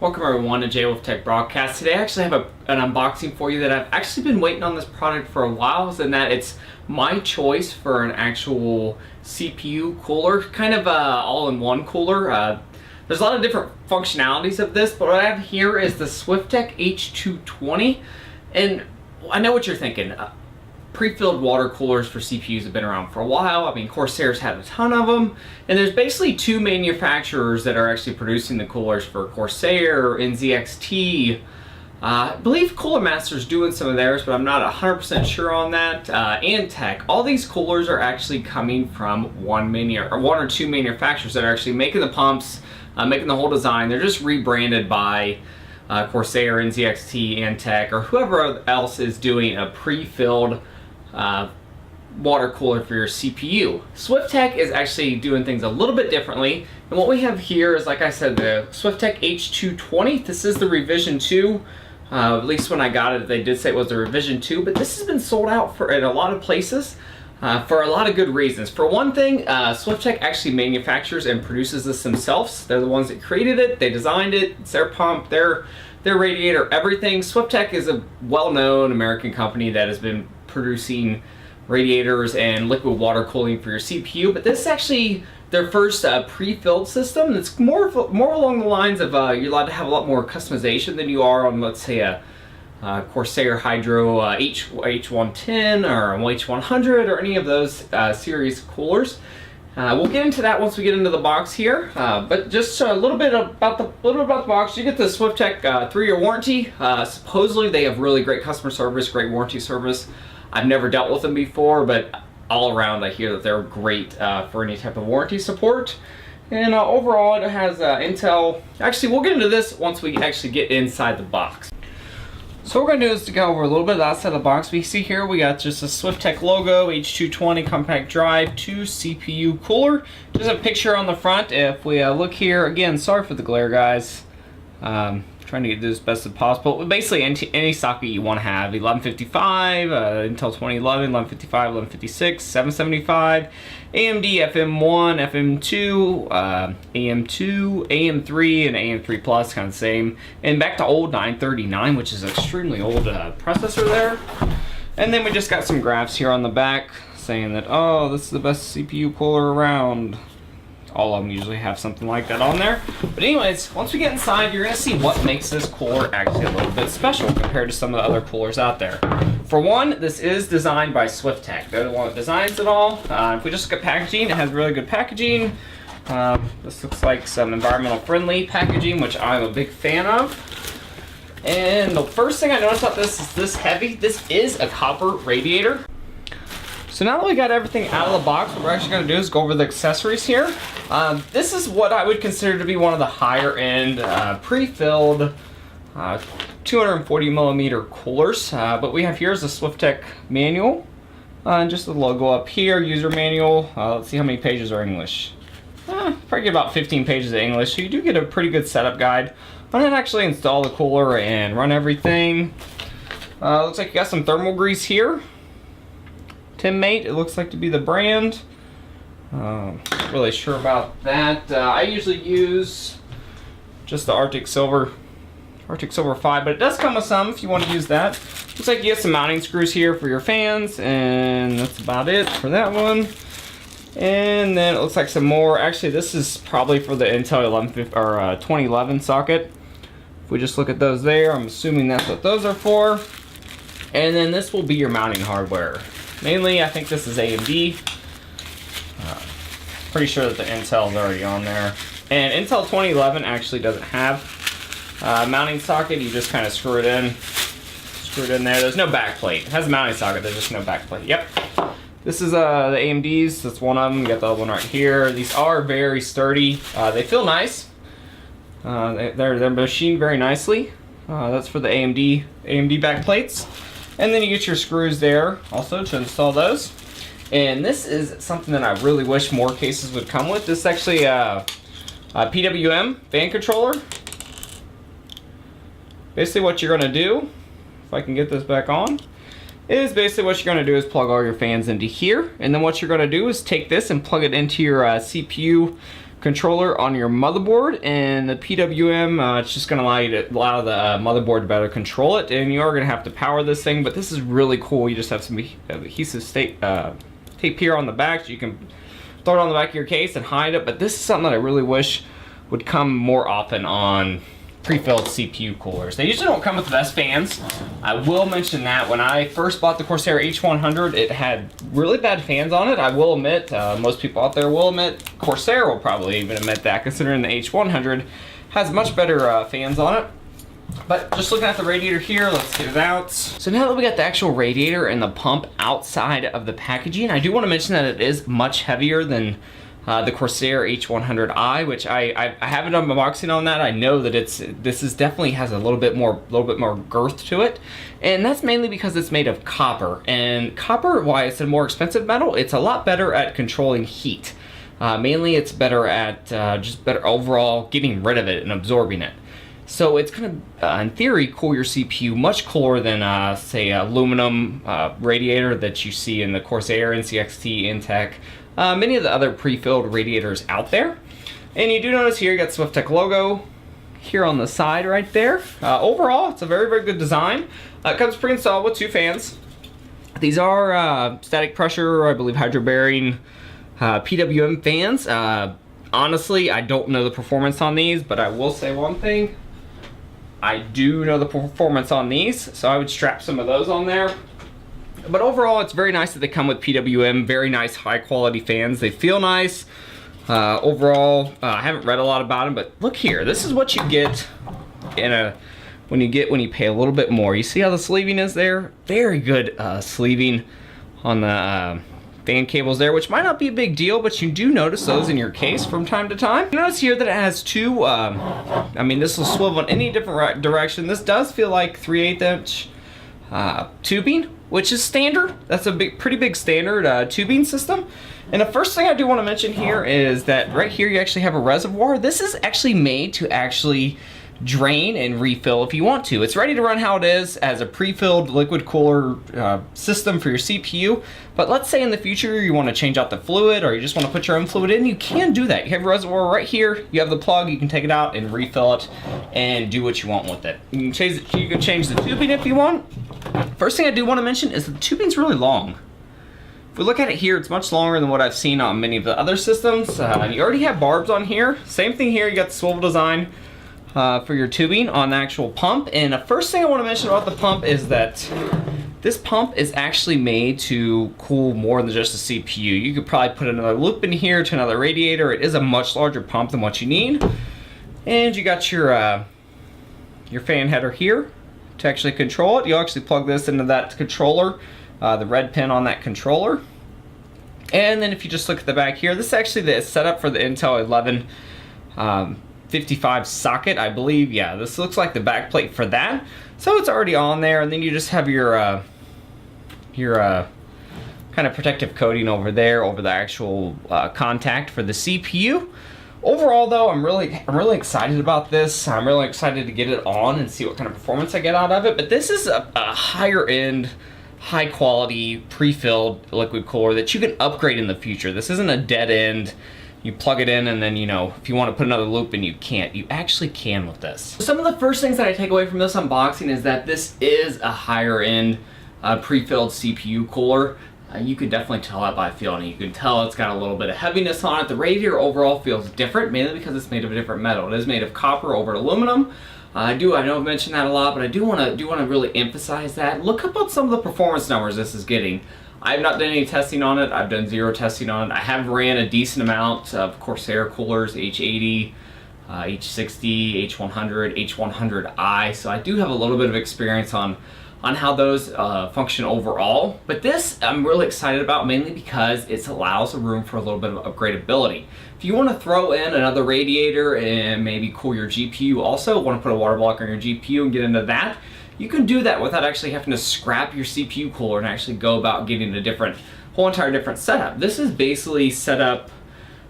Welcome everyone to Swiftech broadcast. Today I actually have an unboxing for you that I've actually been waiting on this product for a while, and that it's my choice for an actual CPU cooler, kind of all-in-one cooler. There's a lot of different functionalities of this, but what I have here is the Swiftech H220, and I know what you're thinking. Pre-filled water coolers for CPUs have been around for a while. I mean, Corsair's had a ton of them, and there's basically two manufacturers that are actually producing the coolers for Corsair, NZXT. I believe Cooler Master's doing some of theirs, but I'm not 100% sure on that. And Tech. All these coolers are actually coming from one or two manufacturers that are actually making the pumps, making the whole design. They're just rebranded by Corsair, NZXT, and Tech, or whoever else is doing a pre-filled water cooler for your CPU. Swiftech is actually doing things a little bit differently, and what we have here is, like I said, the Swiftech H220. This is the revision 2. At least when I got it, they did say it was the revision 2, but this has been sold out in a lot of places for a lot of good reasons. For one thing, Swiftech actually manufactures and produces this themselves. They're the ones that created it, they designed it, it's their pump, their radiator, everything. Swiftech is a well-known American company that has been producing radiators and liquid water cooling for your CPU, but this is actually their first pre-filled system. It's more along the lines of you're allowed to have a lot more customization than you are on, let's say, a Corsair Hydro H110 or H100 or any of those series coolers. We'll get into that once we get into the box here, but just a little bit about the box. You get the Swiftech 3-year warranty. Supposedly they have really great customer service, great warranty service. I've never dealt with them before, but all around I hear that they're great for any type of warranty support. And overall it has Intel. Actually, we'll get into this once we actually get inside the box. So what we're going to do is to go over a little bit of the outside of the box. We see here we got just a Swiftech logo, H220 compact drive, 2 CPU cooler. Just a picture on the front. If we look here, again, sorry for the glare, guys. Trying to get this as best as possible. Basically, any socket you want to have. 1155, Intel 2011, 1155, 1156, 775, AMD FM1, FM2, AM2, AM3, and AM3 Plus, kind of the same. And back to old 939, which is an extremely old processor there. And then we just got some graphs here on the back saying that, oh, this is the best CPU cooler around. All of them usually have something like that on there. But anyways, once we get inside, you're gonna see what makes this cooler actually a little bit special compared to some of the other coolers out there. For one, this is designed by Swiftech. They're the one that designs it all. If we just look at packaging, it has really good packaging. This looks like some environmental friendly packaging, which I'm a big fan of. And the first thing I noticed about this is this heavy. This is a copper radiator. So now that we got everything out of the box, what we're actually going to do is go over the accessories here. This is what I would consider to be one of the higher end pre-filled 240 millimeter coolers. But we have here is a Swiftech manual. Just the logo up here, user manual. Let's see how many pages are English. Probably get about 15 pages of English, so you do get a pretty good setup guide on how to actually install the cooler and run everything. Looks like you got some thermal grease here. Timmate, it looks like to be the brand. Not really sure about that. I usually use just the Arctic Silver 5, but it does come with some if you want to use that. Looks like you get some mounting screws here for your fans, and that's about it for that one. And then it looks like some more. Actually, this is probably for the Intel 2011 socket. If we just look at those there, I'm assuming that's what those are for. And then this will be your mounting hardware. Mainly, I think this is AMD. Pretty sure that the Intel is already on there. And Intel 2011 actually doesn't have a mounting socket. You just kind of screw it in. Screw it in there. There's no back plate. It has a mounting socket. There's just no back plate. Yep. This is the AMDs. That's one of them. You got the other one right here. These are very sturdy. They feel nice. They're machined very nicely. That's for the AMD back plates. And then you get your screws there also to install those. And this is something that I really wish more cases would come with. This is actually a PWM fan controller. Basically what you're gonna do, if I can get this back on, is basically what you're gonna do is plug all your fans into here. And then what you're gonna do is take this and plug it into your CPU controller on your motherboard, and the PWM, it's just going to allow the motherboard to better control it, and you are going to have to power this thing, but this is really cool. You just have some adhesive tape here on the back, so you can throw it on the back of your case and hide it, but this is something that I really wish would come more often on pre-filled CPU coolers. They usually don't come with the best fans. I will mention that when I first bought the Corsair H100, it had really bad fans on it. I will admit, most people out there will admit, Corsair will probably even admit that, considering the H100 has much better fans on it. But just looking at the radiator here, let's get it out. So now that we got the actual radiator and the pump outside of the packaging, I do want to mention that it is much heavier than the Corsair H100i, which I haven't done unboxing on that. I know that this definitely has a little bit more girth to it, and that's mainly because it's made of copper. And copper, why it's a more expensive metal, it's a lot better at controlling heat. Mainly, it's better at just better overall getting rid of it and absorbing it. So it's gonna, in theory, cool your CPU much cooler than, say, aluminum radiator that you see in the Corsair, NCXT, Intech, many of the other pre-filled radiators out there. And you do notice here you got Swiftech logo here on the side right there. Overall, it's a very, very good design. It comes pre-installed with 2 fans. These are static pressure, I believe hydro-bearing PWM fans. Honestly, I don't know the performance on these, but I will say one thing. I do know the performance on these, so I would strap some of those on there. But overall, it's very nice that they come with PWM, very nice high quality fans. They feel nice. Overall, I haven't read a lot about them, but look here. This is what you get when you pay a little bit more. You see how the sleeving is there? Very good sleeving on the fan cables there, which might not be a big deal, but you do notice those in your case from time to time. You notice here that it has 2, I mean, this will swivel in any different direction. This does feel like 3/8 inch tubing, which is standard. That's a pretty big standard tubing system. And the first thing I do want to mention here is that right here you actually have a reservoir. This is actually made to actually drain and refill if you want to. It's ready to run how it is as a pre-filled liquid cooler system for your CPU. But let's say in the future you want to change out the fluid, or you just want to put your own fluid in, you can do that. You have a reservoir right here, you have the plug, you can take it out and refill it and do what you want with it. You can change the tubing if you want. First thing I do want to mention is the tubing's really long. If we look at it here, it's much longer than what I've seen on many of the other systems. You already have barbs on here. Same thing here, you got the swivel design for your tubing on the actual pump. And the first thing I want to mention about the pump is that this pump is actually made to cool more than just a CPU. You could probably put another loop in here to another radiator. It is a much larger pump than what you need. And you got your fan header here to actually control it. You'll actually plug this into that controller, the red pin on that controller. And then if you just look at the back here, this is actually the setup for the Intel 11 55 socket, I believe. Yeah, this looks like the back plate for that. So it's already on there, and then you just have your kind of protective coating over there over the actual contact for the CPU. Overall, though, I'm really excited about this. I'm really excited to get it on and see what kind of performance I get out of it. But this is a higher end, high quality pre-filled liquid cooler that you can upgrade in the future. This isn't a dead end. You plug it in and then, you know, if you want to put another loop in, you can't. You actually can with this. Some of the first things that I take away from this unboxing is that this is a higher end pre-filled CPU cooler. You can definitely tell that by feeling it. You can tell it's got a little bit of heaviness on it. The radiator overall feels different, mainly because it's made of a different metal. It is made of copper over aluminum. I know I've mentioned that a lot, but I do want to really emphasize that. Look up on some of the performance numbers this is getting. I've not done any testing on it. I've done 0 testing on it. I have ran a decent amount of Corsair coolers, H80, H60, H100, H100i, so I do have a little bit of experience on how those function overall. But this I'm really excited about, mainly because it allows a room for a little bit of upgradability. If you want to throw in another radiator and maybe cool your GPU also, want to put a water block on your GPU and get into that, you can do that without actually having to scrap your CPU cooler and actually go about getting a whole entire different setup. This is basically set up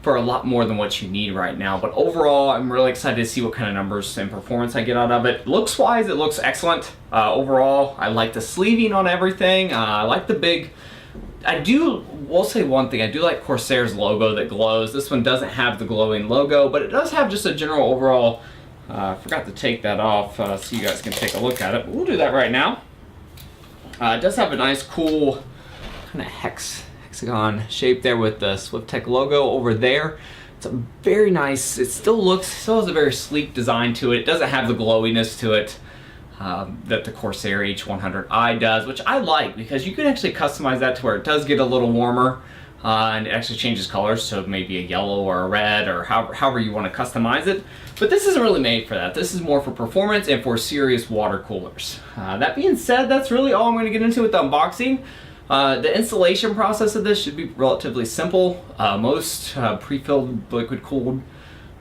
for a lot more than what you need right now. But overall, I'm really excited to see what kind of numbers and performance I get out of it. Looks wise, it looks excellent. Overall, I like the sleeving on everything. I like the big will say one thing. I do like Corsair's logo that glows. This one doesn't have the glowing logo, but it does have just a general overall. I forgot to take that off so you guys can take a look at it. But we'll do that right now. It does have a nice, cool kind of hexagon shape there with the Swiftech logo over there. It's a very nice. It still has a very sleek design to it. It doesn't have the glowiness to it that the Corsair H100i does, which I like because you can actually customize that to where it does get a little warmer and it actually changes colors, so maybe a yellow or a red or however you want to customize it. But this isn't really made for that. This is more for performance and for serious water coolers. That being said, that's really all I'm going to get into with the unboxing. The installation process of this should be relatively simple. Most pre-filled liquid cooled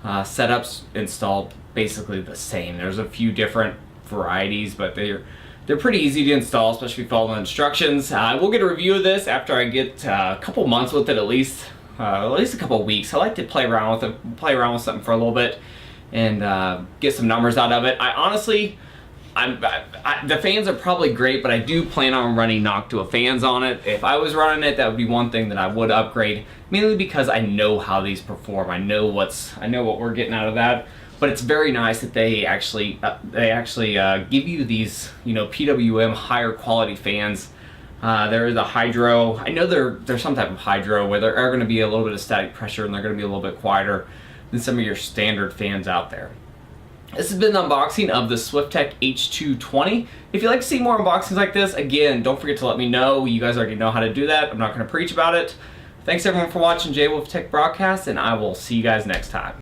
setups install basically the same. There's a few different varieties, but they're pretty easy to install, especially if you follow the instructions. We'll get a review of this after I get a couple months with it, at least a couple of weeks. I like to play around with it, play around with something for a little bit, and get some numbers out of it. I honestly, the fans are probably great, but I do plan on running Noctua fans on it. If I was running it, that would be one thing that I would upgrade, mainly because I know how these perform. I know what we're getting out of that. But it's very nice that they actually give you these, PWM higher quality fans. There is a hydro. I know there's some type of hydro where there are going to be a little bit of static pressure and they're going to be a little bit quieter than some of your standard fans out there. This has been the unboxing of the Swiftech H220. If you'd like to see more unboxings like this, again, don't forget to let me know. You guys already know how to do that. I'm not going to preach about it. Thanks everyone for watching J Wolf Tech Broadcast, and I will see you guys next time.